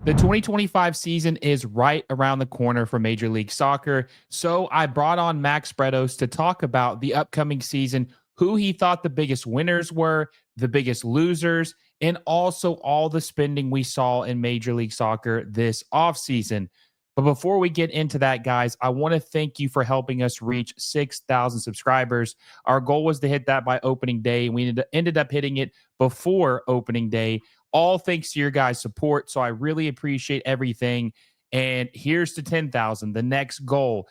The 2025 season is right around the corner for Major League Soccer. So I brought on Max Bretos to talk about the upcoming season, who he thought the biggest winners were, the biggest losers, and also all the spending we saw in Major League Soccer this offseason. But before we get into that, guys, I want to thank you for helping us reach 6,000 subscribers. Our goal was to hit that by opening day, and we ended up hitting it before opening day, all thanks to your guys' support. So I really appreciate everything. And here's to 10,000, the next goal.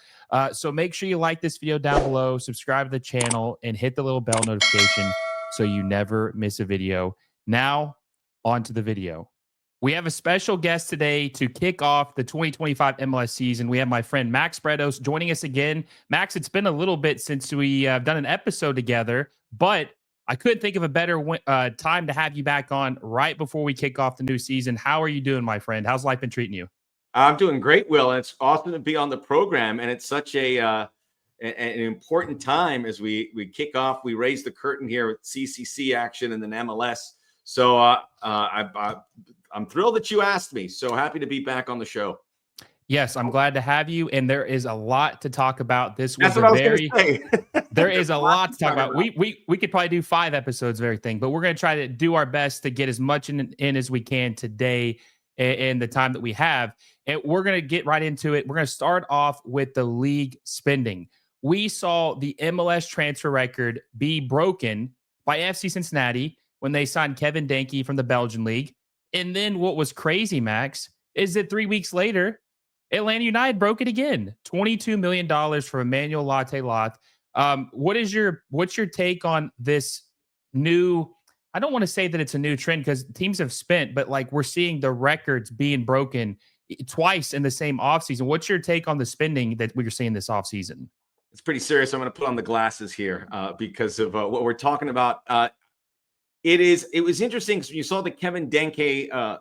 So make sure you like this video down below, subscribe to the channel, and hit the little bell notification so you never miss a video. Now, on to the video. We have a special guest today to kick off the 2025 MLS season. We have my friend Max Bretos joining us again. Max, it's been a little bit since we have done an episode together, but I couldn't think of a better time to have you back on right before we kick off the new season. How are you doing, my friend? How's life been treating you? I'm doing great, Will. And it's awesome to be on the program, and it's such an important time as we kick off. We raise the curtain here with CCC action and then MLS. So I'm thrilled that you asked me. So happy to be back on the show. Yes, I'm glad to have you. And there is a lot to talk about. This was That's what I was going to say. There is a lot to talk about. We could probably do 5 episodes of everything, but we're going to try to do our best to get as much in as we can today in the time that we have. And we're going to get right into it. We're going to start off with the league spending. We saw the MLS transfer record be broken by FC Cincinnati when they signed Kevin Danke from the Belgian league. And then what was crazy, Max, is that 3 weeks later, Atlanta United broke it again. $22 million for Emmanuel Latte-Lot. What's your take on this new? I don't want to say that it's a new trend because teams have spent, but like we're seeing the records being broken twice in the same offseason. What's your take on the spending that we're seeing this offseason? It's pretty serious. I'm going to put on the glasses here because of what we're talking about. It was interesting because you saw the Kevin Danke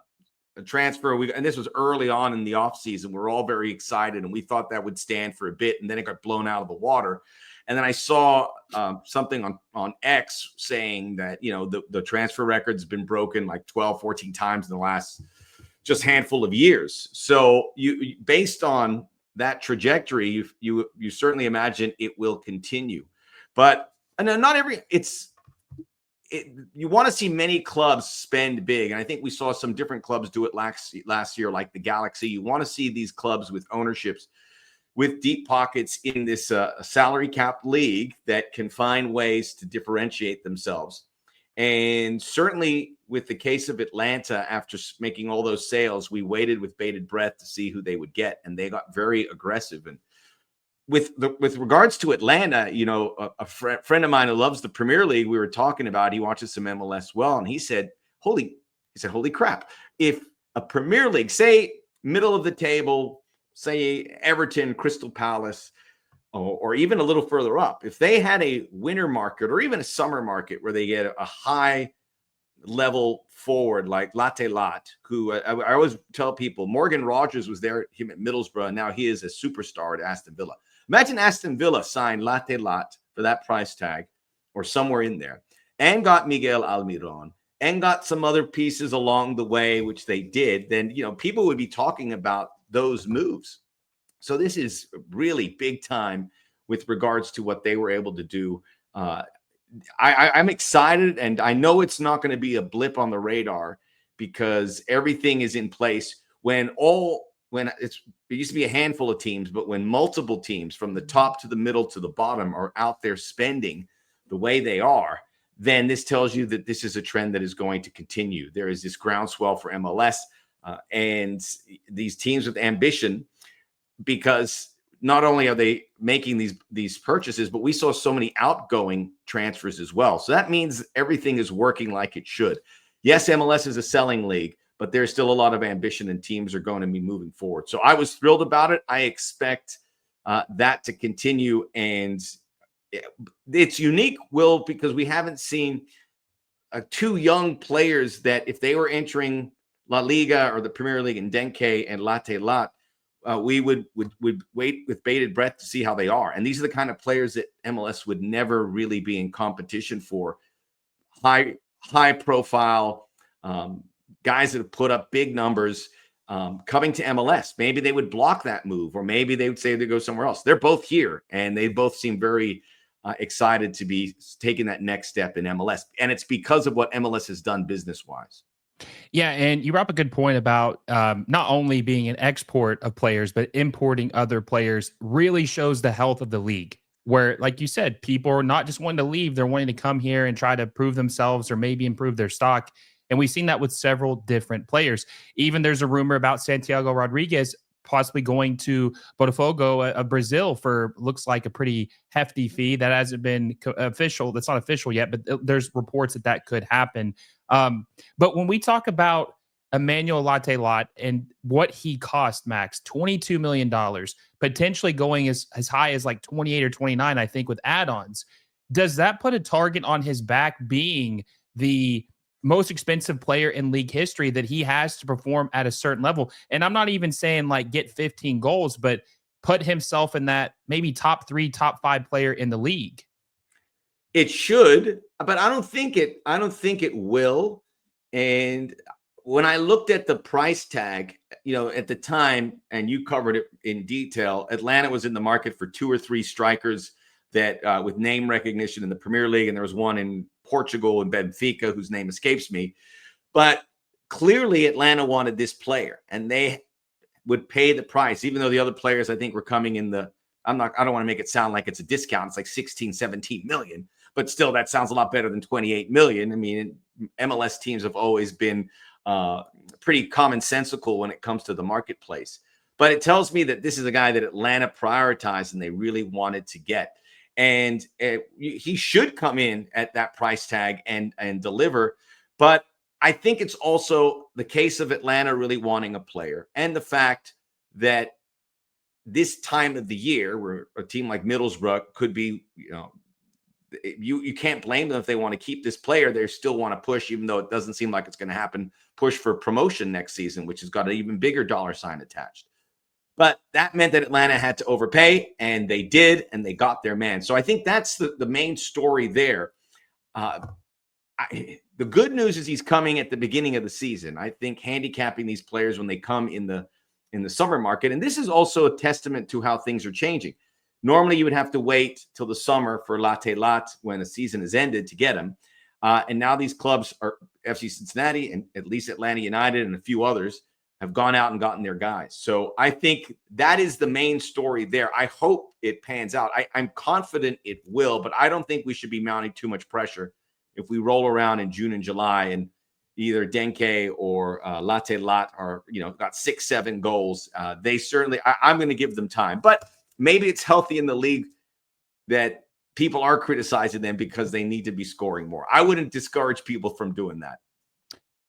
transfer, and this was early on in the offseason. We're all very excited, and we thought that would stand for a bit, and then it got blown out of the water. And then I saw something on X saying that, the transfer record's been broken like 12, 14 times in the last just handful of years. So you based on that trajectory, you certainly imagine it will continue. But not every you want to see many clubs spend big. And I think we saw some different clubs do it last year, like the Galaxy. You want to see these clubs with ownerships with deep pockets in this salary cap league that can find ways to differentiate themselves. And certainly with the case of Atlanta, after making all those sales, we waited with bated breath to see who they would get. And they got very aggressive. And with regards to Atlanta, a friend of mine who loves the Premier League, we were talking about, he watches some MLS well, and he said, holy crap. If a Premier League, say middle of the table, say Everton, Crystal Palace, or even a little further up, if they had a winter market or even a summer market where they get a high level forward like Latte-Lot, who I always tell people, Morgan Rogers was there, him at Middlesbrough, and now he is a superstar at Aston Villa. Imagine Aston Villa signed Latte-Lot for that price tag or somewhere in there and got Miguel Almiron and got some other pieces along the way, which they did. Then, people would be talking about those moves. So this is really big time with regards to what they were able to do. I'm excited, and I know it's not going to be a blip on the radar because everything is in place it used to be a handful of teams, but when multiple teams from the top to the middle to the bottom are out there spending the way they are, then this tells you that this is a trend that is going to continue. There is this groundswell for MLS and these teams with ambition, because not only are they making these purchases, but we saw so many outgoing transfers as well. So that means everything is working like it should. Yes, MLS is a selling league, but there's still a lot of ambition and teams are going to be moving forward. So I was thrilled about it. I expect that to continue. And it's unique, Will, because we haven't seen 2 young players that if they were entering La Liga or the Premier League in Danke and Latte-Lot, we would wait with bated breath to see how they are. And these are the kind of players that MLS would never really be in competition for. High profile guys that have put up big numbers. coming to MLS. Maybe they would block that move, or maybe they would say they go somewhere else. They're both here, and they both seem very excited to be taking that next step in MLS. And it's because of what MLS has done business-wise. Yeah, and you brought up a good point about not only being an export of players, but importing other players really shows the health of the league. Where, like you said, people are not just wanting to leave; they're wanting to come here and try to prove themselves or maybe improve their stock. And we've seen that with several different players. Even there's a rumor about Santiago Rodriguez possibly going to Botafogo of Brazil for looks like a pretty hefty fee that hasn't been official. That's not official yet, but there's reports that that could happen. But when we talk about Emmanuel Latte-Lot and what he cost, Max, $22 million, potentially going as high as like 28 or 29, I think, with add-ons. Does that put a target on his back being the most expensive player in league history, that he has to perform at a certain level? And I'm not even saying like get 15 goals, but put himself in that maybe top 3, top 5 player in the league? It should, but I don't think it will. And when I looked at the price tag, at the time, and you covered it in detail, Atlanta was in the market for 2 or 3 strikers that with name recognition in the Premier League, and there was one in Portugal and Benfica whose name escapes me. But clearly Atlanta wanted this player, and they would pay the price, even though the other players I think were coming in the, I don't want to make it sound like it's a discount. It's like 16, 17 million, but still that sounds a lot better than 28 million. I mean, MLS teams have always been pretty commonsensical when it comes to the marketplace. But it tells me that this is a guy that Atlanta prioritized and they really wanted to get. And he should come in at that price tag and deliver. But I think it's also the case of Atlanta really wanting a player, and the fact that this time of the year, where a team like Middlesbrough could be, you can't blame them if they want to keep this player. They still want to push, even though it doesn't seem like it's going to happen, push for promotion next season, which has got an even bigger dollar sign attached. But that meant that Atlanta had to overpay, and they did, and they got their man. So I think that's the main story there. The good news is he's coming at the beginning of the season. I think handicapping these players when they come in the summer market, and this is also a testament to how things are changing. Normally, you would have to wait till the summer for Latte-Lot when the season is ended to get him. And now these clubs are FC Cincinnati and at least Atlanta United and a few others have gone out and gotten their guys. So I think that is the main story there. I hope it pans out. I'm confident it will, but I don't think we should be mounting too much pressure if we roll around in June and July and either Denke or Latte-Lot are, got 6, 7 goals. They certainly, I'm going to give them time. But maybe it's healthy in the league that people are criticizing them because they need to be scoring more. I wouldn't discourage people from doing that.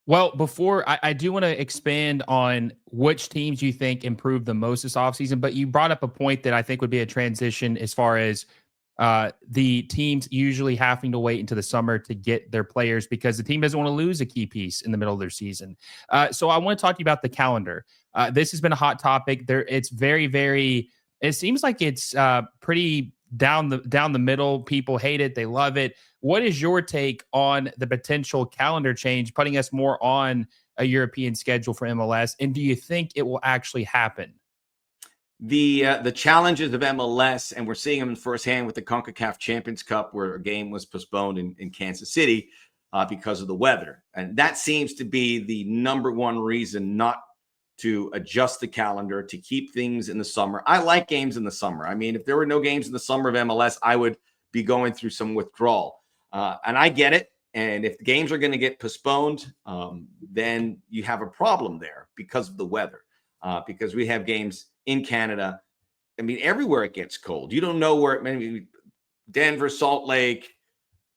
Well, before I do want to expand on which teams you think improved the most this offseason, but you brought up a point that I think would be a transition as far as the teams usually having to wait into the summer to get their players because the team doesn't want to lose a key piece in the middle of their season. So I want to talk to you about the calendar. This has been a hot topic. It's very, very. It seems like it's pretty down the middle. People hate it. They love it. What is your take on the potential calendar change, putting us more on a European schedule for MLS? And do you think it will actually happen? The challenges of MLS, and we're seeing them firsthand with the CONCACAF Champions Cup, where a game was postponed in Kansas City because of the weather. And that seems to be the number one reason not to adjust the calendar, to keep things in the summer. I like games in the summer. I mean, if there were no games in the summer of MLS, I would be going through some withdrawal. And I get it. And if the games are going to get postponed, then you have a problem there because of the weather, because we have games in Canada. I mean, everywhere it gets cold. You don't know where. Maybe Denver, Salt Lake,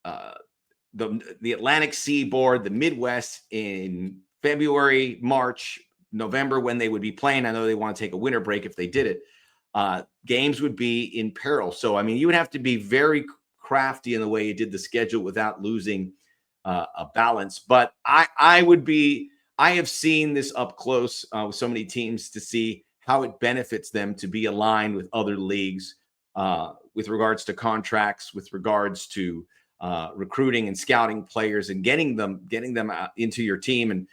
the Atlantic Seaboard, the Midwest in February, March, November, when they would be playing. I know they want to take a winter break if they did it. Games would be in peril. So, I mean, you would have to be very crafty in the way you did the schedule without losing a balance. But I have seen this up close with so many teams to see how it benefits them to be aligned with other leagues with regards to contracts, with regards to recruiting and scouting players and getting them into your team. And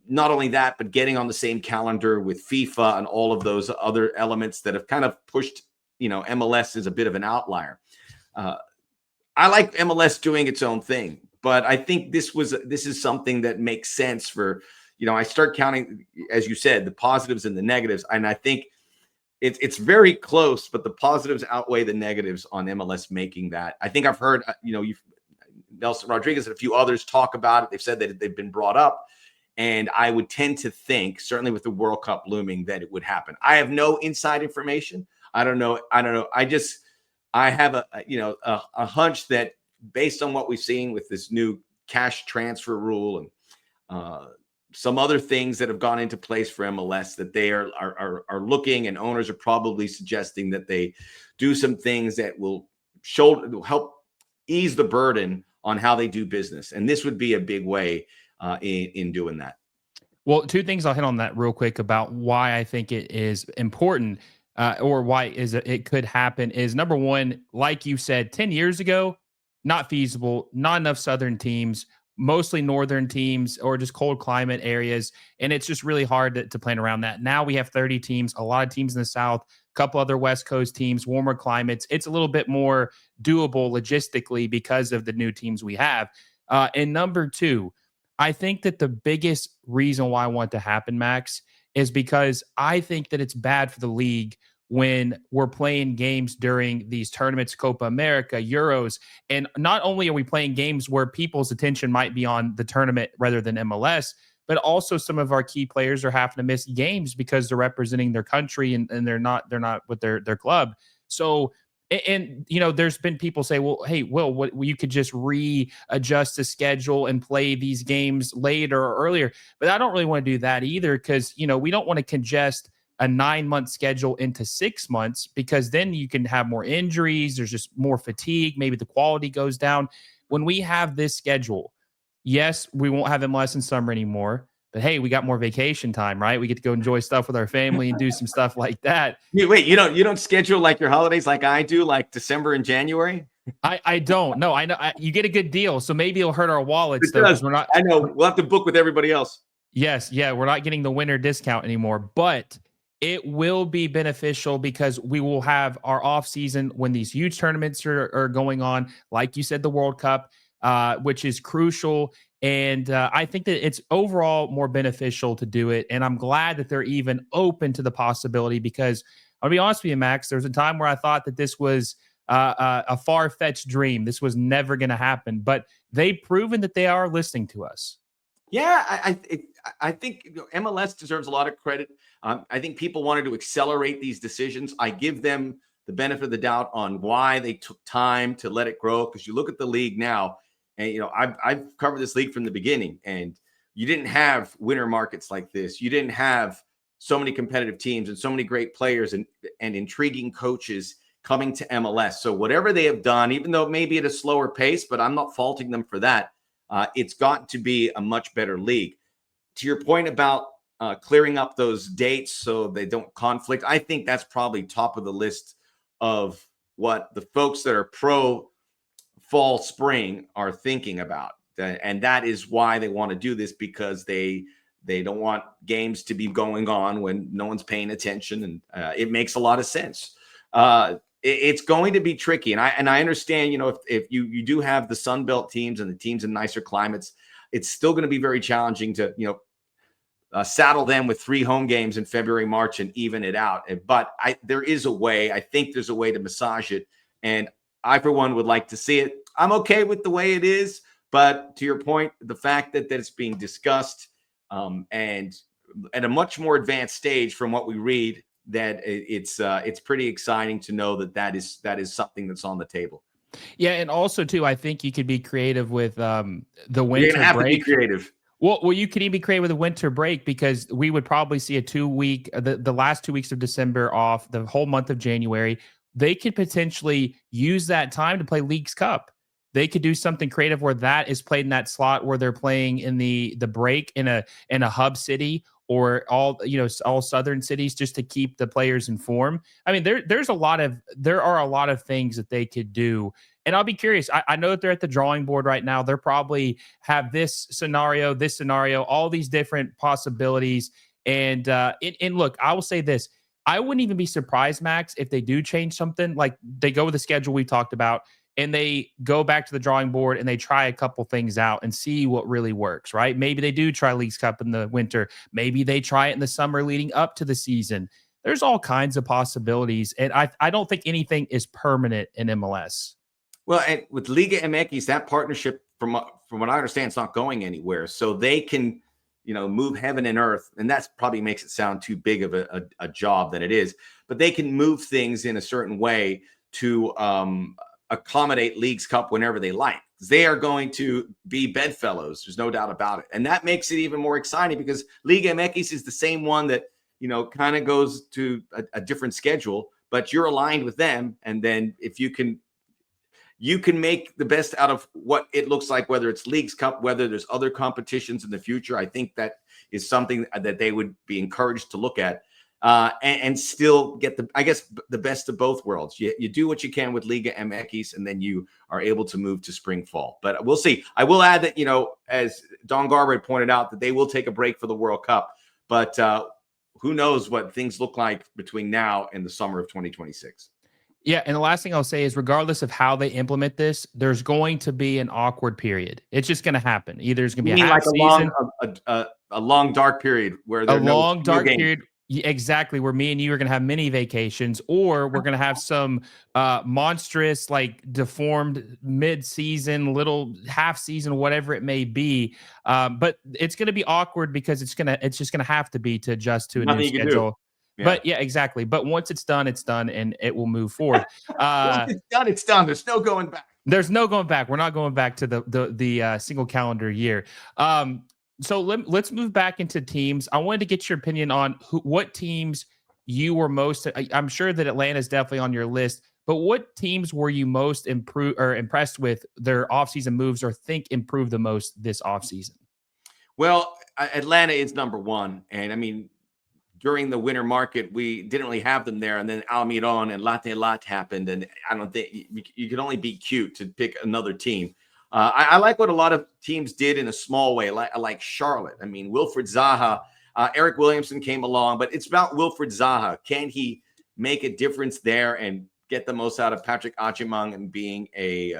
not only that, but getting on the same calendar with FIFA and all of those other elements that have kind of pushed, MLS is a bit of an outlier. I like MLS doing its own thing, but I think this is something that makes sense for, I start counting, as you said, the positives and the negatives. And I think it's very close, but the positives outweigh the negatives on MLS making that. I think I've heard, Nelson Rodriguez and a few others talk about it. They've said that they've been brought up. And I would tend to think, certainly with the World Cup looming, that it would happen. I have no inside information. I don't know. I have a hunch that based on what we've seen with this new cash transfer rule and some other things that have gone into place for MLS, that they are looking, and owners are probably suggesting that they do some things that will help ease the burden on how they do business. And this would be a big way in doing that. Well, two things I'll hit on that real quick about why I think it is important, or why it could happen is, number one, like you said, 10 years ago, not feasible, not enough Southern teams, mostly Northern teams or just cold climate areas. And it's just really hard to plan around that. Now we have 30 teams, a lot of teams in the South, a couple other West Coast teams, warmer climates. It's a little bit more doable logistically because of the new teams we have. And number two, I think that the biggest reason why I want to happen, Max, is because I think that it's bad for the league when we're playing games during these tournaments, Copa America, Euros. And not only are we playing games where people's attention might be on the tournament rather than MLS, but also some of our key players are having to miss games because they're representing their country and they're not with their club. So, and there's been people say, well, hey, Will, you could just readjust the schedule and play these games later or earlier. But I don't really want to do that either, because, we don't want to congest a 9-month schedule into 6 months, because then you can have more injuries. There's just more fatigue. Maybe the quality goes down. When we have this schedule, yes, we won't have MLS in summer anymore. But hey, we got more vacation time, right? We get to go enjoy stuff with our family and do some stuff like that. Wait, you don't schedule like your holidays like I do, like December and January? I don't. No, I know you get a good deal, so maybe it'll hurt our wallets though, because we're not. I know we'll have to book with everybody else. Yes, yeah, we're not getting the winter discount anymore, but it will be beneficial because we will have our off season when these huge tournaments are going on, like you said, the World Cup, which is crucial. And I think that it's overall more beneficial to do it. And I'm glad that they're even open to the possibility, because I'll be honest with you, Max, there was a time where I thought that this was a far-fetched dream. This was never going to happen. But they've proven that they are listening to us. Yeah, I think MLS deserves a lot of credit. I think people wanted to accelerate these decisions. I give them the benefit of the doubt on why they took time to let it grow, because you look at the league now. And, I've covered this league from the beginning, and you didn't have winter markets like this. You didn't have so many competitive teams and so many great players and intriguing coaches coming to MLS. So whatever they have done, even though it may be at a slower pace, but I'm not faulting them for that, it's got to be a much better league. To your point about clearing up those dates so they don't conflict, I think that's probably top of the list of what the folks that are pro fall spring are thinking about. And that is why they want to do this, because they don't want games to be going on when no one's paying attention. And it makes a lot of sense. It's going to be tricky. And I understand, if you do have the Sun Belt teams and the teams in nicer climates, it's still going to be very challenging to, saddle them with 3 home games in February, March, and even it out. But there is a way. I think there's a way to massage it. And I, for one, would like to see it. I'm okay with the way it is, but to your point, the fact that it's being discussed and at a much more advanced stage from what we read, that it's pretty exciting to know that is something that's on the table. Yeah, and also too, I think you could be creative with the winter You're gonna have break. to be creative. Well, you could even be creative with a winter break, because we would probably see a 2-week, the last 2 weeks of December off, the whole month of January. They could potentially use that time to play Leagues Cup. They could do something creative where that is played in that slot where they're playing in the break in a hub city, or all southern cities, just to keep the players informed. I mean, there are a lot of things that they could do. And I'll be curious. I know that they're at the drawing board right now. They're probably have this scenario, all these different possibilities. And look, I will say this. I wouldn't even be surprised, Max, if they do change something. Like they go with the schedule we talked about and they go back to the drawing board and they try a couple things out and see what really works, right? Maybe they do try Leagues Cup in the winter. Maybe they try it in the summer leading up to the season. There's all kinds of possibilities. And I don't think anything is permanent in MLS. Well, and with Liga MX, that partnership, from what I understand, it's not going anywhere. So they can, move heaven and earth. And that probably makes it sound too big of a job than it is. But they can move things in a certain way to accommodate Leagues Cup whenever they like. They are going to be bedfellows. There's no doubt about it. And that makes it even more exciting because Liga MX is the same one that, kind of goes to a different schedule, but you're aligned with them. And then if you can make the best out of what it looks like, whether it's Leagues Cup, whether there's other competitions in the future. I think that is something that they would be encouraged to look at and still get the best of both worlds. You do what you can with Liga MX, and then you are able to move to spring, fall. But we'll see. I will add that, as Don Garber had pointed out, that they will take a break for the World Cup. But who knows what things look like between now and the summer of 2026. Yeah, and the last thing I'll say is regardless of how they implement this, there's going to be an awkward period. It's just going to happen. Either there's going to be a half season, a long dark period where a long dark period. Exactly, where me and you are going to have mini vacations, or we're going to have some monstrous, like deformed mid-season, little half season, whatever it may be. But it's going to be awkward because it's just going to have to be to adjust to a new schedule. Yeah. But yeah, exactly. But once it's done, and it will move forward. Once it's done, it's done. There's no going back. There's no going back. We're not going back to the single calendar year. So let's move back into teams. I wanted to get your opinion on what teams you were most. I'm sure that Atlanta is definitely on your list, but what teams were you most impressed with their offseason moves or think improved the most this offseason? Well, Atlanta is number one, and I mean, during the winter market, we didn't really have them there, and then Almiron and Latte Lat happened, and I don't think you could only be cute to pick another team. I like what a lot of teams did in a small way, like Charlotte. I mean, Wilfred Zaha, Eric Williamson came along, but it's about Wilfred Zaha. Can he make a difference there and get the most out of Patrick Achimang and being a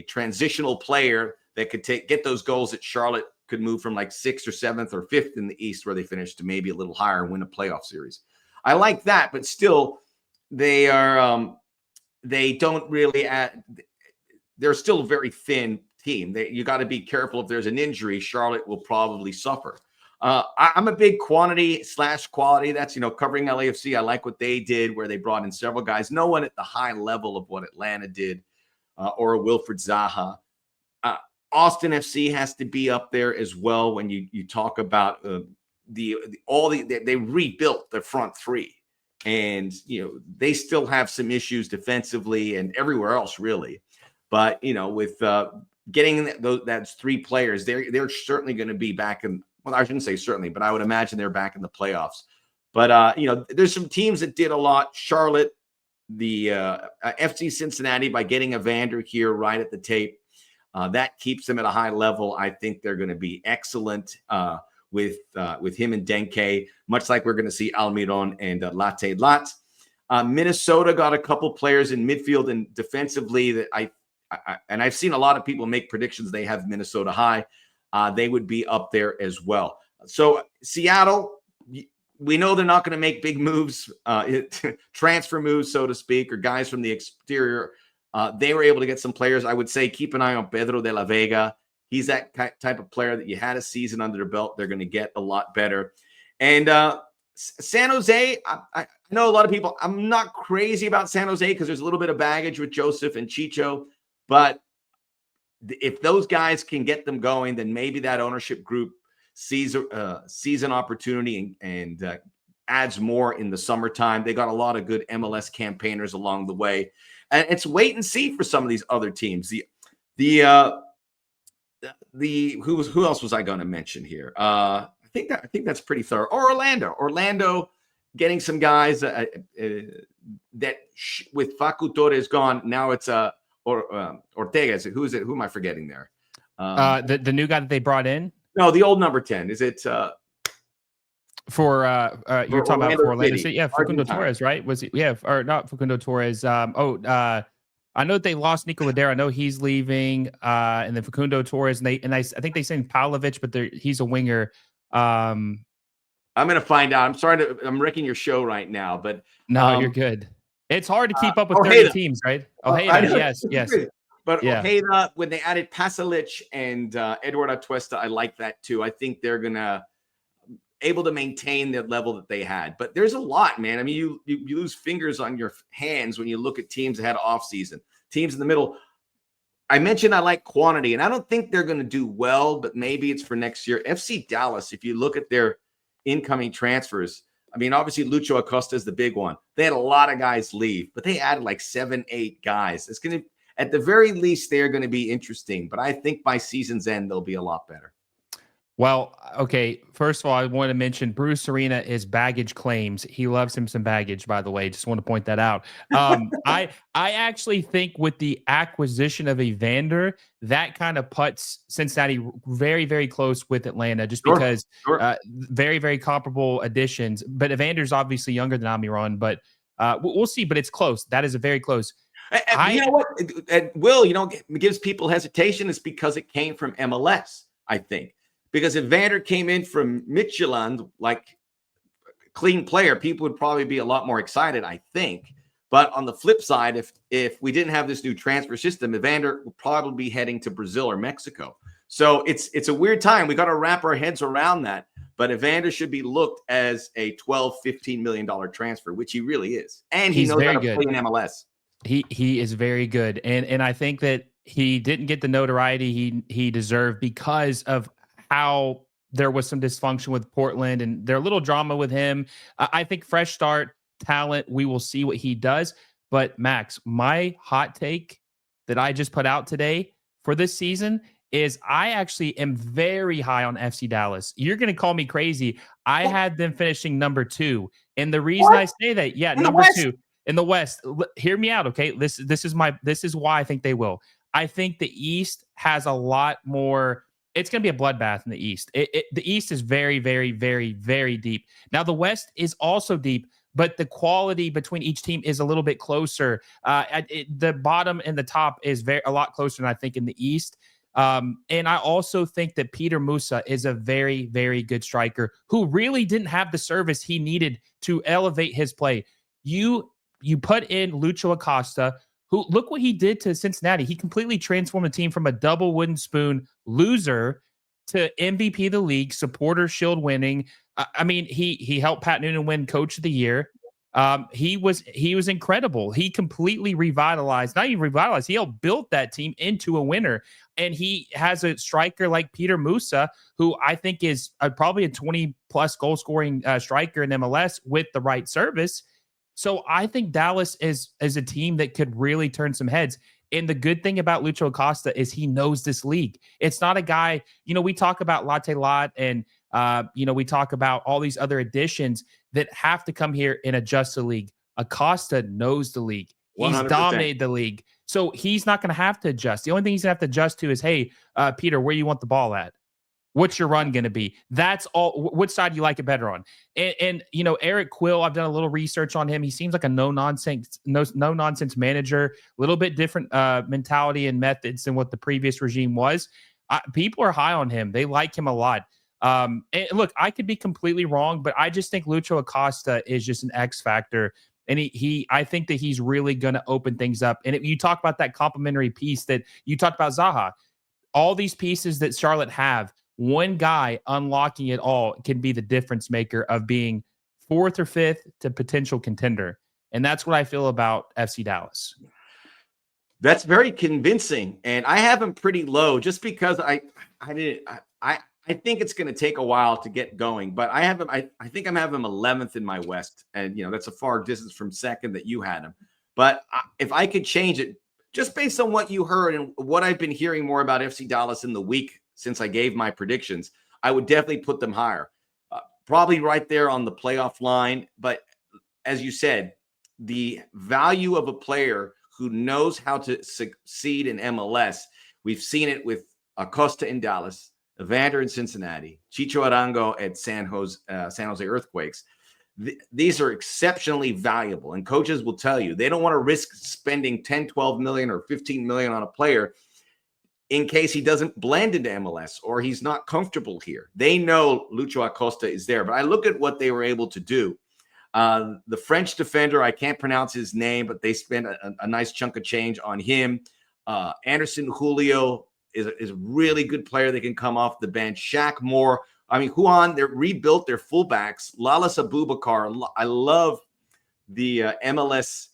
transitional player that could get those goals at Charlotte, could move from like 6th or 7th or 5th in the East where they finished to maybe a little higher and win a playoff series. I like that, but still they are they don't really they're still a very thin team. You got to be careful. If there's an injury, Charlotte will probably suffer. I'm a big quantity / quality. That's, covering LAFC. I like what they did where they brought in several guys. No one at the high level of what Atlanta did or Wilfred Zaha. Austin FC has to be up there as well when you talk about they rebuilt the front three, and they still have some issues defensively and everywhere else really. But with getting those 3 players, they're certainly going to be back in. Well, I shouldn't say certainly, but I would imagine they're back in the playoffs. But there's some teams that did a lot. Charlotte, the FC Cincinnati, by getting Evander here right at the tape. That keeps them at a high level. I think they're going to be excellent with him and Denke, much like we're going to see Almiron and Latte Lat. Minnesota got a couple players in midfield and defensively that I've seen a lot of people make predictions they have Minnesota high. They would be up there as well. So Seattle, we know they're not going to make big moves, transfer moves, so to speak, or guys from the exterior. They were able to get some players. I would say keep an eye on Pedro de la Vega. He's that type of player that you had a season under their belt. They're going to get a lot better. And San Jose, I know a lot of people, I'm not crazy about San Jose because there's a little bit of baggage with Joseph and Chicho. But if those guys can get them going, then maybe that ownership group sees an opportunity and adds more in the summertime. They got a lot of good MLS campaigners along the way. And it's wait and see for some of these other teams. Who else was I going to mention here? I think that's pretty thorough. Or Orlando getting some guys that with Facu Torres gone. Now it's Ortega. Who is it? Who am I forgetting there? The new guy that they brought in. No, the old number 10. Is it For you're talking about for Orlando City? City? Yeah, Facundo Argentine. Torres, right? Was he? Yeah, or not Facundo Torres? I know that they lost Nico Ladera. I know he's leaving. And then Facundo Torres, and I think they signed Pavlovic, but he's a winger. I'm gonna find out. I'm wrecking your show right now, but No, you're good. It's hard to keep up with 30 Ojeda. teams, right? I know. Yes. But Yeah. Ojeda, when they added Pasalic and Edward Atuesta, I like that too. I think they're gonna able to maintain the level that they had. But there's a lot, man. I mean, you lose fingers on your hands when you look at teams that had off season, teams in the middle. I mentioned I like quantity, and I don't think they're going to do well, but maybe it's for next year. FC Dallas, if you look at their incoming transfers, I mean, obviously Lucho Acosta is the big one. They had a lot of guys leave, but they added like 7, 8 guys. It's going to, at the very least, they're going to be interesting. But I think by season's end, they'll be a lot better. Well, okay. First of all, I want to mention Bruce Arena is baggage claims. He loves him some baggage, by the way. Just want to point that out. I actually think with the acquisition of Evander, that kind of puts Cincinnati very, very close with Atlanta, just because very, very comparable additions. But Evander's obviously younger than Almiron, but we'll see. But it's close. That is a very close. You know what, Will? Gives people hesitation is because it came from MLS. I think. Because if Vander came in from Midtjylland, like clean player, people would probably be a lot more excited, I think. But on the flip side, if we didn't have this new transfer system, Evander would probably be heading to Brazil or Mexico. So it's a weird time. We got to wrap our heads around that. But Evander should be looked as a $12, $15 million transfer, which he really is. And he knows how to play in MLS. He is very good. And I think that he didn't get the notoriety he deserved because of how there was some dysfunction with Portland and their little drama with him. I think fresh start, talent, we will see what he does. But Max, my hot take that I just put out today for this season is I actually am very high on FC Dallas. You're going to call me crazy. I had them finishing number 2. And the reason I say that, number 2 in the West, hear me out. Okay. This is why I think they will. I think the East has a lot more. It's going to be a bloodbath in the East. The East is very, very, very, very deep. Now, the West is also deep, but the quality between each team is a little bit closer. The bottom and the top is a lot closer than I think in the East. And I also think that Peter Musa is a very, very good striker who really didn't have the service he needed to elevate his play. You put in Lucho Acosta, who, look what he did to Cincinnati. He completely transformed the team from a double wooden spoon loser to MVP of the league, supporter shield winning. I mean, he helped Pat Noonan win Coach of the Year. He was incredible. He completely revitalized, not even revitalized, he helped build that team into a winner. And he has a striker like Peter Musa, who I think is probably a 20-plus goal-scoring striker in MLS with the right service. So I think Dallas is a team that could really turn some heads. And the good thing about Lucho Acosta is he knows this league. It's not a guy, we talk about Latte Lot and, we talk about all these other additions that have to come here and adjust the league. Acosta knows the league. He's 100%. dominated the league. So he's not going to have to adjust. The only thing he's going to have to adjust to is, hey, Peter, where you want the ball at? What's your run going to be? That's all. Which side you like it better on? And Eric Quill, I've done a little research on him. He seems like a no nonsense manager. A little bit different mentality and methods than what the previous regime was. People are high on him. They like him a lot. And look, I could be completely wrong, but I just think Lucho Acosta is just an X factor. And I think that he's really going to open things up. And you talk about that complimentary piece that you talked about, Zaha. All these pieces that Charlotte have, one guy unlocking it all can be the difference maker of being 4th or 5th to potential contender. And that's what I feel about FC Dallas. That's very convincing. And I have him pretty low just because I think it's going to take a while to get going, but I have him. I think I'm having him 11th in my West. And, that's a far distance from 2nd that you had him. But if I could change it just based on what you heard and what I've been hearing more about FC Dallas in the week since I gave my predictions, I would definitely put them higher. Probably right there on the playoff line. But as you said, the value of a player who knows how to succeed in MLS. We've seen it with Acosta in Dallas, Evander in Cincinnati, Chicho Arango at San Jose Earthquakes. These are exceptionally valuable, and coaches will tell you they don't want to risk spending 10, 12 million or 15 million on a player in case he doesn't blend into MLS or he's not comfortable here. They know Lucho Acosta is there, but I look at what they were able to do. The French defender, I can't pronounce his name, but they spent a nice chunk of change on him. Anderson Julio is a really good player that can come off the bench. Shaq Moore. I mean, Juan, they rebuilt their fullbacks. Lalas Abubakar. I love the MLS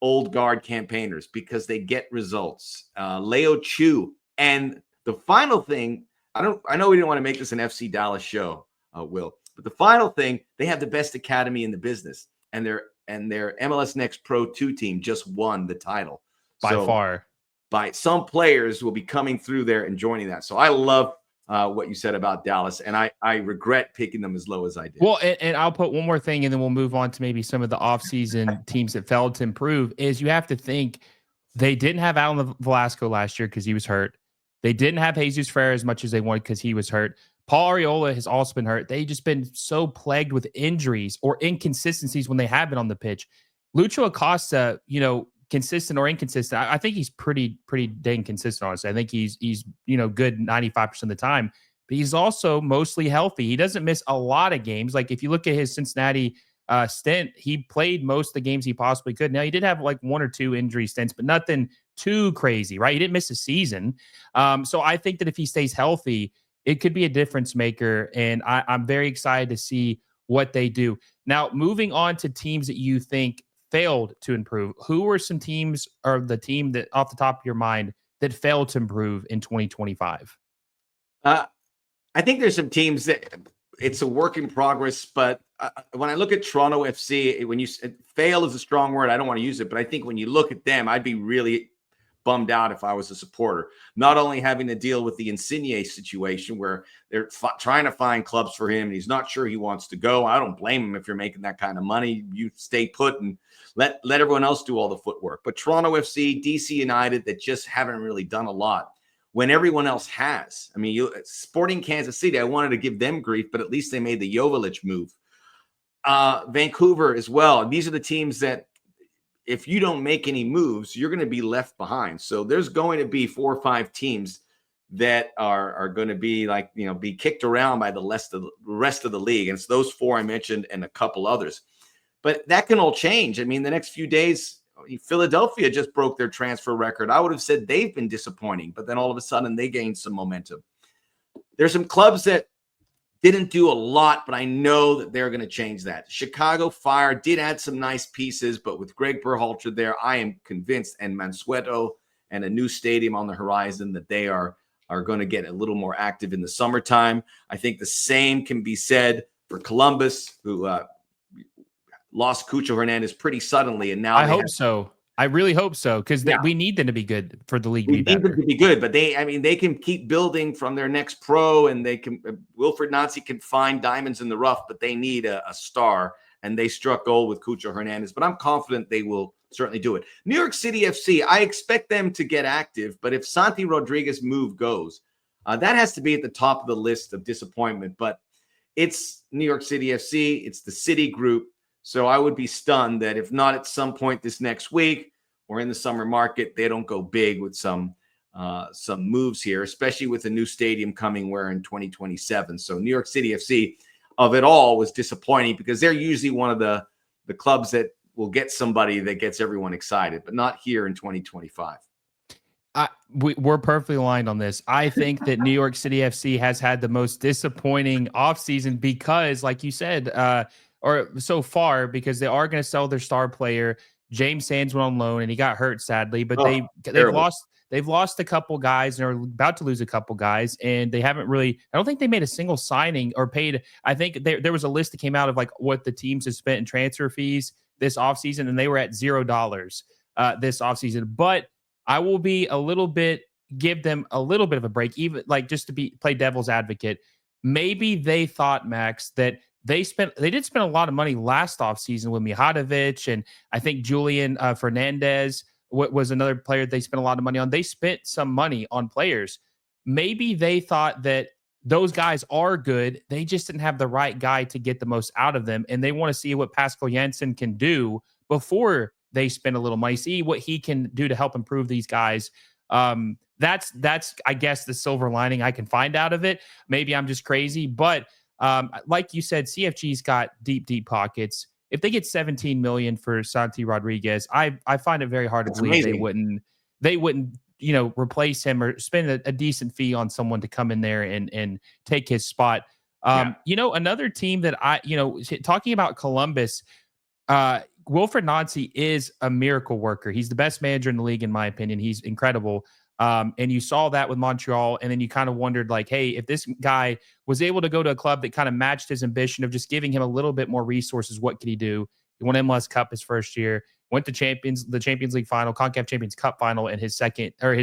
old guard campaigners because they get results. Leo Chu. And the final thing, I know we didn't want to make this an FC Dallas show, Will, but the final thing, they have the best academy in the business, and their MLS Next Pro 2 team just won the title. By far. By some players will be coming through there and joining that. So I love what you said about Dallas, and I regret picking them as low as I did. Well, and I'll put one more thing, and then we'll move on to maybe some of the offseason teams that failed to improve, is you have to think they didn't have Alan Velasco last year because he was hurt. They didn't have Jesus Ferreira as much as they wanted because he was hurt. Paul Arriola has also been hurt. They've just been so plagued with injuries or inconsistencies when they have been on the pitch. Lucho Acosta, consistent or inconsistent, I think he's pretty dang consistent, honestly. I think he's good 95% of the time, but he's also mostly healthy. He doesn't miss a lot of games. Like if you look at his Cincinnati stint, he played most of the games he possibly could. Now he did have like one or two injury stints, but nothing too crazy, right? He didn't miss a season. So I think that if he stays healthy, it could be a difference maker. And I'm very excited to see what they do. Now, moving on to teams that you think failed to improve, who were some teams or the team that off the top of your mind that failed to improve in 2025? I think there's some teams that it's a work in progress, but when I look at Toronto FC, when you fail is a strong word, I don't want to use it, but I think when you look at them, I'd be really bummed out if I was a supporter, not only having to deal with the Insigne situation where they're trying to find clubs for him and he's not sure he wants to go. I don't blame him. If you're making that kind of money, you stay put and let everyone else do all the footwork. But Toronto FC, DC United, that just haven't really done a lot when everyone else has. I mean, Sporting Kansas City, I wanted to give them grief, but at least they made the Jovic move. Vancouver as well. These are the teams that if you don't make any moves, you're going to be left behind. So there's going to be 4 or 5 teams that are going to be like, be kicked around by the rest of the league. And it's those 4 I mentioned and a couple others. But that can all change. I mean, the next few days, Philadelphia just broke their transfer record. I would have said they've been disappointing, but then all of a sudden they gained some momentum. There's some clubs that didn't do a lot, but I know that they're going to change that. Chicago Fire did add some nice pieces, but with Greg Berhalter there, I am convinced, and Mansueto and a new stadium on the horizon, that they are going to get a little more active in the summertime. I think the same can be said for Columbus, who lost Cucho Hernandez pretty suddenly, and now I hope so. I really hope so, because we need them to be good for the league to be better. We need them to be good, but they can keep building from their next pro, and they can. Wilfred Nancy can find diamonds in the rough, but they need a star, and they struck gold with Cucho Hernandez. But I'm confident they will certainly do it. New York City FC, I expect them to get active, but if Santi Rodriguez move goes, that has to be at the top of the list of disappointment. But it's New York City FC, it's the City Group. So I would be stunned that if not at some point this next week or in the summer market, they don't go big with some moves here, especially with a new stadium coming where in 2027. So New York City FC of it all was disappointing because they're usually one of the clubs that will get somebody that gets everyone excited, but not here in 2025. We're perfectly aligned on this. I think that New York City FC has had the most disappointing offseason because, like you said, or so far, because they are going to sell their star player. James Sands went on loan and he got hurt, sadly, but they've lost a couple guys and are about to lose a couple guys, and they haven't really, I don't think they made a single signing or paid. I think there was a list that came out of like what the teams have spent in transfer fees this offseason, and they were at $0 this offseason. But I will be give them a little bit of a break, even like just to play devil's advocate. Maybe they thought, Max, that they did spend a lot of money last offseason with Mihajlovic and I think Julian Fernandez. was another player they spent a lot of money on. They spent some money on players. Maybe they thought that those guys are good. They just didn't have the right guy to get the most out of them. And they want to see what Pascal Jensen can do before they spend a little money, see what he can do to help improve these guys. That's I guess the silver lining I can find out of it. Maybe I'm just crazy, but like you said, CFG's got deep pockets. If they get 17 million for Santi Rodriguez, I find it very hard to believe they wouldn't replace him or spend a decent fee on someone to come in there and take his spot. Another team that talking about Columbus, Wilfred Nancy is a miracle worker. He's the best manager in the league, in my opinion. He's incredible. And you saw that with Montreal. And then you kind of wondered, like, hey, if this guy was able to go to a club that kind of matched his ambition of just giving him a little bit more resources, what could he do? He won MLS Cup his first year, went to the Champions League final, CONCACAF Champions Cup final in his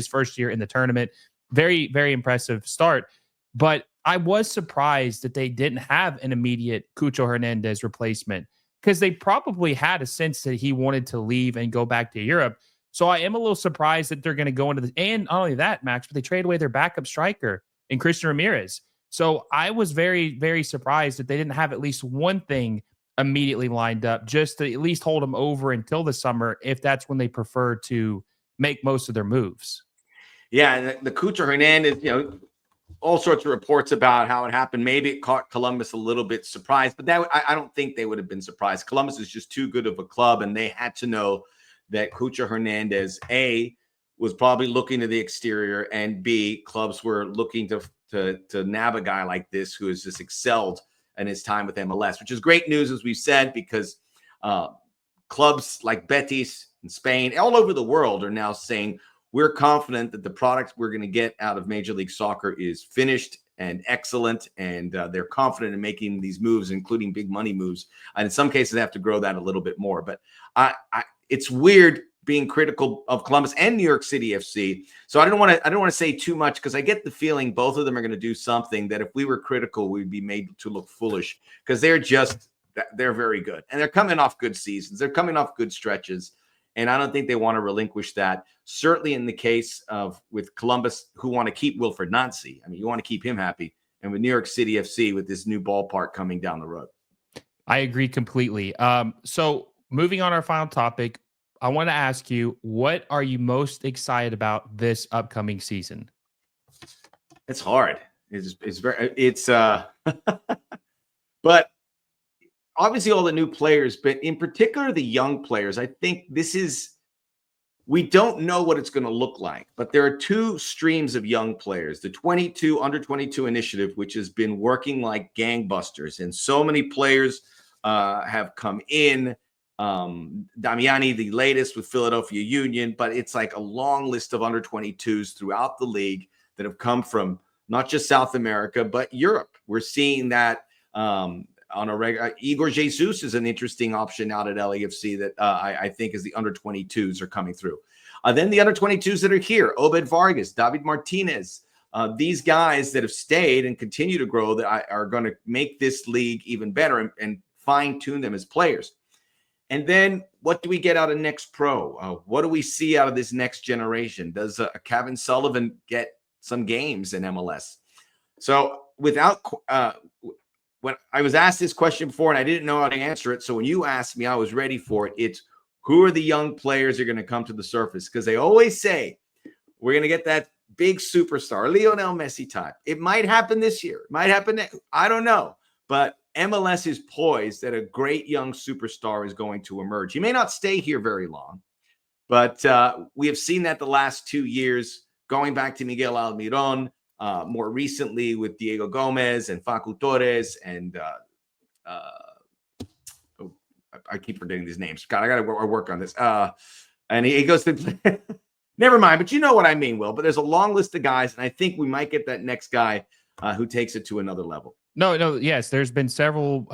first year in the tournament. Very, very impressive start. But I was surprised that they didn't have an immediate Cucho Hernandez replacement, because they probably had a sense that he wanted to leave and go back to Europe. So I am a little surprised that they're going to go into this. And not only that, Max, but they trade away their backup striker in Christian Ramirez. So I was very, very surprised that they didn't have at least one thing immediately lined up just to at least hold them over until the summer, if that's when they prefer to make most of their moves. Yeah, and the Cucho Hernandez, all sorts of reports about how it happened. Maybe it caught Columbus a little bit surprised, but I don't think they would have been surprised. Columbus is just too good of a club, and they had to know that Cucho Hernandez, A, was probably looking to the exterior, and B, clubs were looking to nab a guy like this who has just excelled in his time with MLS, which is great news, as we've said, because clubs like Betis in Spain, all over the world, are now saying, we're confident that the product we're going to get out of Major League Soccer is finished and excellent, and they're confident in making these moves, including big money moves. And in some cases, they have to grow that a little bit more. But it's weird being critical of Columbus and New York City FC. So I don't want to say too much, because I get the feeling both of them are going to do something that if we were critical, we'd be made to look foolish, because they're very good, and they're coming off good seasons. They're coming off good stretches. And I don't think they want to relinquish that. Certainly in the case of with Columbus, who want to keep Wilfred Nancy. I mean, you want to keep him happy. And with New York City FC, with this new ballpark coming down the road. I agree completely. So moving on our final topic, I want to ask you, what are you most excited about this upcoming season? It's hard. But obviously all the new players, but in particular the young players. I think we don't know what it's going to look like, but there are two streams of young players. The under 22 initiative, which has been working like gangbusters, and so many players have come in. Damiani, the latest with Philadelphia Union, but it's like a long list of under 22s throughout the league that have come from not just South America, but Europe. We're seeing that on a regular. Igor Jesus is an interesting option out at LAFC that I think is the under 22s are coming through. Then the under 22s that are here, Obed Vargas, David Martinez, these guys that have stayed and continue to grow that are going to make this league even better and fine tune them as players. And then what do we get out of Next Pro? What do we see out of this next generation? Does Kevin Sullivan get some games in MLS? So when I was asked this question before and I didn't know how to answer it, so when you asked me, I was ready for it. It's who are the young players that are going to come to the surface? Because they always say we're going to get that big superstar, Lionel Messi type. It might happen this year. It might happen. I don't know. But MLS is poised that a great young superstar is going to emerge. He may not stay here very long, but we have seen that the last 2 years, going back to Miguel Almiron, more recently with Diego Gomez and Facu Torres and I keep forgetting these names. God, I got to work on this. And he goes to never mind, but you know what I mean, Will. But there's a long list of guys, and I think we might get that next guy who takes it to another level. No, yes, there's been several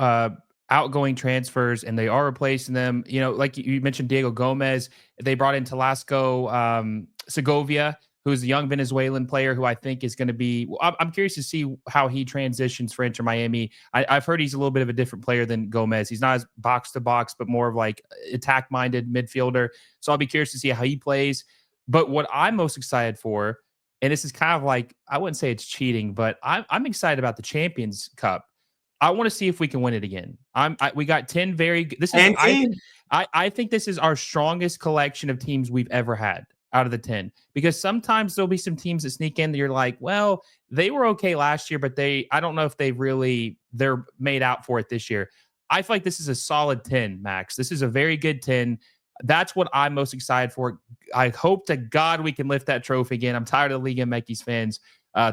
outgoing transfers, and they are replacing them. Like you mentioned, Diego Gomez. They brought in Talasco Segovia who's a young Venezuelan player who I think is going to be. I'm curious to see how he transitions for Inter Miami. I've heard he's a little bit of a different player than Gomez. He's not as box to box, but more of like attack minded midfielder. So I'll be curious to see how he plays. But what I'm most excited for, and this is kind of like, I wouldn't say it's cheating, but I'm excited about the Champions Cup. I want to see if we can win it again. We got 10 very good. This is I think this is our strongest collection of teams we've ever had out of the 10, because sometimes there'll be some teams that sneak in that you're like, well, they were okay last year, but I don't know if they're made out for it this year. I feel like this is a solid 10, Max. This is a very good 10. That's what I'm most excited for. I hope to God we can lift that trophy again. I'm tired of Liga MX fans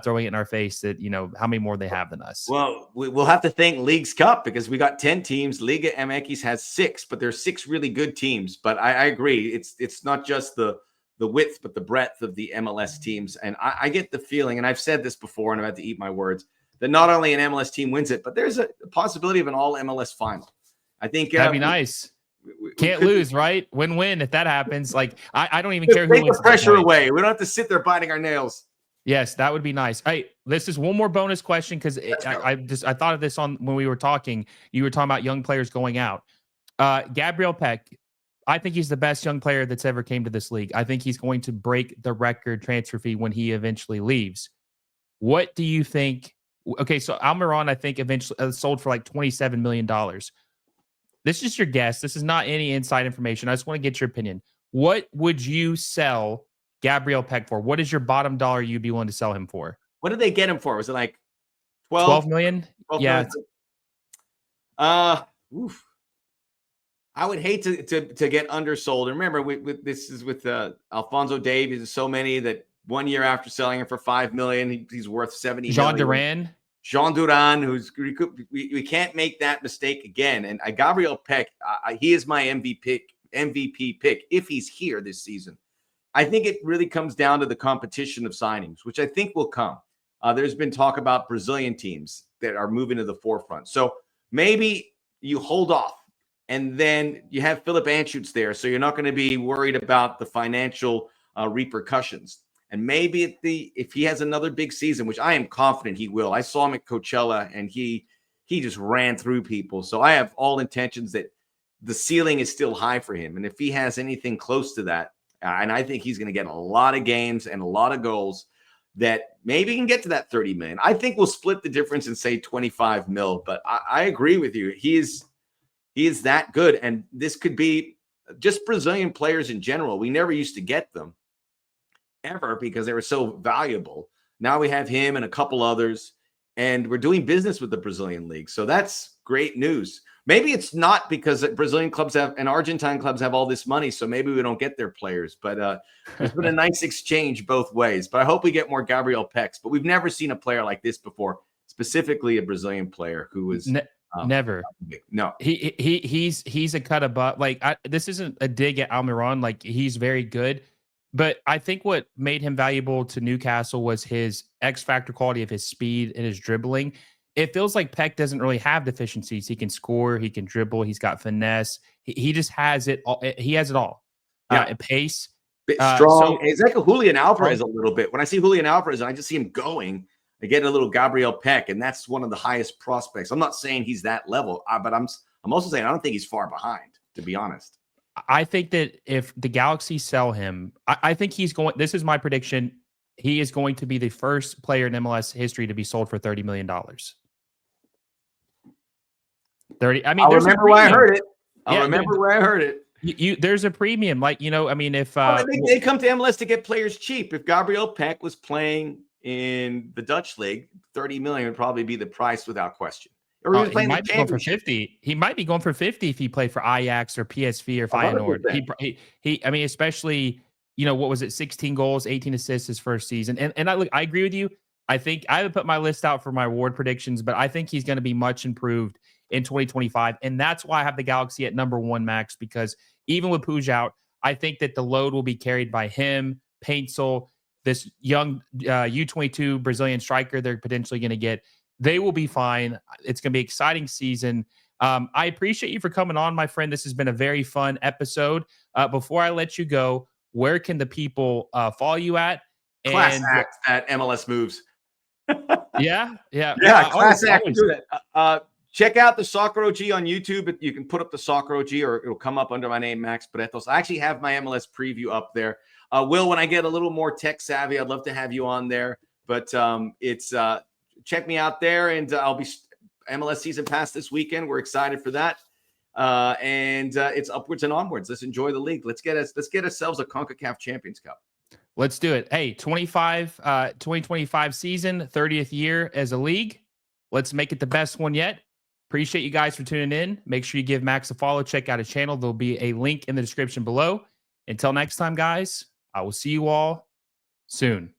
throwing it in our face that, how many more they have than us. Well, we'll have to thank League's Cup because we got 10 teams. Liga MX has 6, but there's 6 really good teams. But I agree. It's not just the width, but the breadth of the MLS teams. And I get the feeling, and I've said this before, and I've had to eat my words, that not only an MLS team wins it, but there's a possibility of an all MLS final. I think that'd be nice. Can't lose, right? Win-win if that happens. Like I don't even care who wins. Take the pressure away. We don't have to sit there biting our nails. Yes, that would be nice. Hey, this is one more bonus question because I thought of this on when we were talking. You were talking about young players going out. Gabriel Peck, I think he's the best young player that's ever came to this league. I think he's going to break the record transfer fee when he eventually leaves. What do you think? Okay, so Almiron, I think, eventually sold for like $27 million. This is your guess. This is not any inside information. I just want to get your opinion. What would you sell Gabriel Peck for? What is your bottom dollar you'd be willing to sell him for? What did they get him for? Was it like 12 million? 12 yeah. Million? Oof. I would hate to get undersold. And remember, this is with Alphonso Davies. There's so many that 1 year after selling him for $5 million, he's worth $70 million. Jean Duran, we can't make that mistake again. And Gabriel Peck, he is my MVP pick if he's here this season. I think it really comes down to the competition of signings, which I think will come. There's been talk about Brazilian teams that are moving to the forefront. So maybe you hold off and then you have Philip Anschutz there. So you're not going to be worried about the financial repercussions. And maybe if he has another big season, which I am confident he will. I saw him at Coachella and he just ran through people. So I have all intentions that the ceiling is still high for him. And if he has anything close to that, and I think he's going to get a lot of games and a lot of goals, that maybe he can get to that 30 million. I think we'll split the difference and say 25 mil. But I agree with you. He is that good. And this could be just Brazilian players in general. We never used to get them ever because they were so valuable. Now we have him and a couple others, and we're doing business with the Brazilian league. So that's great news. Maybe it's not because Brazilian clubs and Argentine clubs have all this money, so maybe we don't get their players. But there's been a nice exchange both ways. But I hope we get more Gabriel Pecks. But we've never seen a player like this before, specifically a Brazilian player who was never. No, he's a cut above. Like this isn't a dig at Almiron. Like he's very good. But I think what made him valuable to Newcastle was his X factor quality of his speed and his dribbling. It feels like Peck doesn't really have deficiencies. He can score, he can dribble, he's got finesse. He just has it all. He has it all. Yeah, pace, strong. It's like a Julian Alvarez a little bit. When I see Julian Alvarez, I just see him going. I get a little Gabriel Peck, and that's one of the highest prospects. I'm not saying he's that level, but I'm also saying I don't think he's far behind, to be honest. I think that if the Galaxy sell him, I think he's going. This is my prediction. He is going to be the first player in MLS history to be sold for $30 million. 30. I mean, I'll remember where I heard it. I'll remember where I heard it. There's a premium, like I mean, if they come to MLS to get players cheap. If Gabriel Peck was playing in the Dutch league, 30 million would probably be the price without question. Or he might be going for 50. He might be going for 50 if he played for Ajax or PSV or Feyenoord. He I mean, especially, what was it? 16 goals, 18 assists his first season. And I agree with you. I think I haven't put my list out for my award predictions, but I think he's going to be much improved in 2025. And that's why I have the Galaxy at number 1, Max, because even with Puig out, I think that the load will be carried by him, Paintsel, this young U22 Brazilian striker they're potentially going to get. They will be fine. It's going to be an exciting season. I appreciate you for coming on, my friend. This has been a very fun episode. Before I let you go, where can the people follow you at? Class And act at MLS moves. yeah. Yeah, Always, class act. always. Do that. Check out the Soccer OG on YouTube. You can put up the Soccer OG, or it'll come up under my name, Max Bretos. I actually have my MLS preview up there. Will, when I get a little more tech savvy, I'd love to have you on there. But it's check me out there, and I'll be MLS season pass this weekend. We're excited for that. And it's upwards and onwards. Let's enjoy the league. Let's get ourselves a CONCACAF Champions Cup. Let's do it. Hey, 2025 season, 30th year as a league. Let's make it the best one yet. Appreciate you guys for tuning in. Make sure you give Max a follow. Check out his channel. There'll be a link in the description below. Until next time, guys, I will see you all soon.